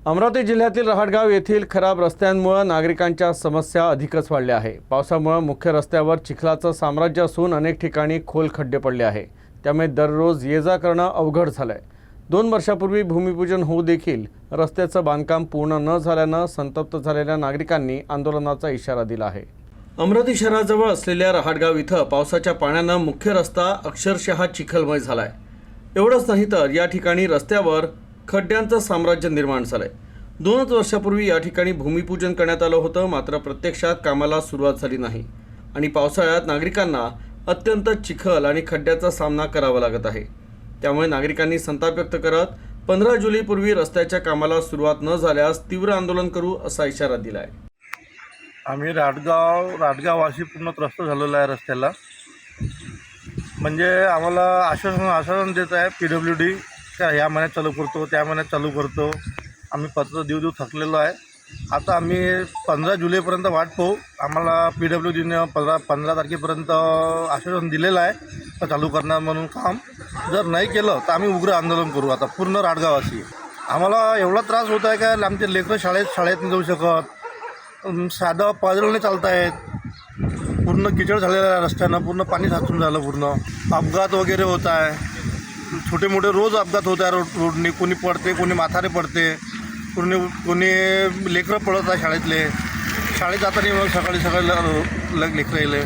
अमरावती जिल्ह्यातील रहाटगाव येथील खराब रस्त्यांमुळे नागरिकांच्या समस्या अधिकच वाढल्या आहे। पावसामुळे मुख्य रस्त्यावर चिखलाचं साम्राज्य असून अनेक ठिकाणी खोल खड्डे पडले आहे। त्यामुळे दररोज ये-जा करणं अवघड झालंय। 2 वर्षापूर्वी भूमिपूजन होऊ देखील रस्त्याचं बांधकाम पूर्ण न झाल्यानं संतप्त झालेल्या नागरिकांनी आंदोलनाचा इशारा दिला आहे। अमरावती शहराजवळ असलेल्या रहाटगाव इथं पावसाच्या पाण्यानं मुख्य रस्ता अक्षरशः चिखलमय झालाय। एवढंच नाही तर या ठिकाणी रस्त्यावर खड्ड्यांचं साम्राज्य निर्माण झालंय। 2 वर्षापूर्वी या ठिकाणी भूमिपूजन करण्यात आलं होतं, मात्र प्रत्यक्षात कामाला सुरुवात झाली नाही आणि पावसाळ्यात नागरिकांना अत्यंत चिखल आणि खड्ड्याचा सामना करावा लागत आहे। त्यामुळे नागरिकांनी संताप व्यक्त करत 15 जुलैपूर्वी रस्त्याच्या कामाला सुरुवात न झाल्यास तीव्र आंदोलन करू असा इशारा दिला आहे। आम्ही राटगाववासी पूर्ण त्रस्त झालेलो आहे रस्त्याला। म्हणजे आम्हाला आश्वासन देत आहे PWD का ह्या महिन्यात चालू करतो, त्या महिन्यात चालू करतो। आम्ही पत्र देऊ थकलेलो आहे। आता आम्ही 15 जुलैपर्यंत वाट पाहू। आम्हाला PWDने 15 तारखेपर्यंत आश्वासन दिलेलं आहे तर चालू करणार म्हणून काम। जर नाही केलं तर आम्ही उग्र आंदोलन करू। आता पूर्ण राटगाववासी आम्हाला एवढा त्रास होत आहे का आमचे लेकरं शाळेत नाही जाऊ शकत, साधं पायदळने चालत आहेत। पूर्ण किचड झालेलं आहे रस्त्यानं, पूर्ण पाणी साचून झालं, पूर्ण अपघात वगैरे होत आहे। छोटे मोठे रोज अपघात होत आहे रोडने। कोणी पडते, कोणी म्हातारे पडते, कोणी लेकरं पडत आहे शाळेतले। शाळेत जाताना सकाळी लेकरं येले।